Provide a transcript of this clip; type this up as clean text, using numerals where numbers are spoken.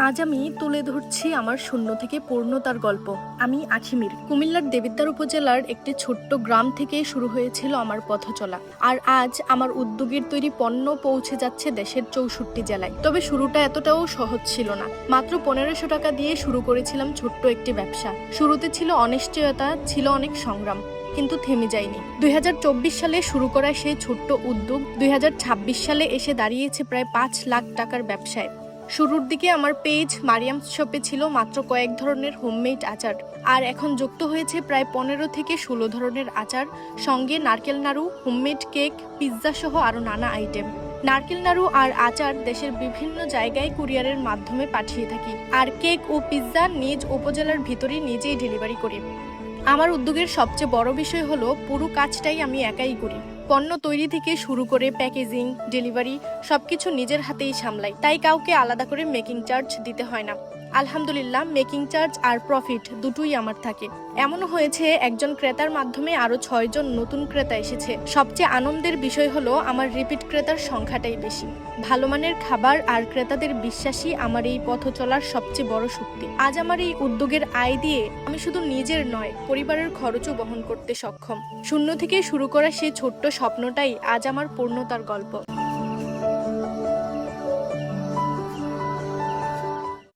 আজ আমি তুলে ধরছি আমার শূন্য থেকে পূর্ণতার গল্প। আমি আখিমির। কুমিল্লার দেবিদ্বার উপজেলার একটি ছোট্ট গ্রাম থেকে শুরু হয়েছিল আমার পথ চলা। আর আজ আমার উদ্যোগের তৈরি পণ্য পৌঁছে যাচ্ছে দেশের ৬৪ জেলায়। তবে শুরুটা এতটাও সহজ ছিল না। মাত্র ১৫০০ টাকা দিয়ে শুরু করেছিলাম ছোট্ট একটি ব্যবসা। শুরুতে ছিল অনিশ্চয়তা, ছিল অনেক সংগ্রাম, কিন্তু থেমে যায়নি। ২০২৪ সালে শুরু করা সেই ছোট্ট উদ্যোগ ২০২৬ সালে এসে দাঁড়িয়েছে প্রায় ৫ লাখ টাকার ব্যবসায়। শুরুর দিকে আমার পেজ মারিয়ামস শপে ছিল মাত্র কয়েক ধরনের হোমমেড আচার, আর এখন যুক্ত হয়েছে প্রায় ১৫ থেকে ১৬ ধরনের আচার, সঙ্গে নারকেল নাড়ু, হোমমেড কেক, পিৎজা সহ আরও নানা আইটেম। নারকেল নাড়ু আর আচার দেশের বিভিন্ন জায়গায় কুরিয়ারের মাধ্যমে পাঠিয়ে থাকি, আর কেক ও পিৎজা নিজ উপজেলার ভিতরে নিজেই ডেলিভারি করি। আমার উদ্যোগের সবচেয়ে বড় বিষয় হলো পুরো কাজটাই আমি একাই করি। পণ্য তৈরি থেকে শুরু করে প্যাকেজিং, ডেলিভারি সবকিছু নিজের হাতেই সামলাই, তাই কাউকে আলাদা করে মেকিং চার্জ দিতে হয় না। আলহামদুলিল্লাহ, মেকিং চার্জ আর প্রফিট দুটোই আমার থাকে। এমনও হয়েছে একজন ক্রেতার মাধ্যমে আরো ৬ জন নতুন ক্রেতা এসেছে। সবচেয়ে আনন্দের বিষয় হলো আমার রিপিট ক্রেতার সংখ্যাটাই বেশি। ভালো মানের খাবার আর ক্রেতাদের বিশ্বাসই আমার এই পথ চলার সবচেয়ে বড় শক্তি। আজ আমার এই উদ্যোগের আয় দিয়ে আমি শুধু নিজের নয়, পরিবারের খরচও বহন করতে সক্ষম। শূন্য থেকে শুরু করা সেই ছোট্ট স্বপ্নটাই আজ আমার পূর্ণতার গল্প।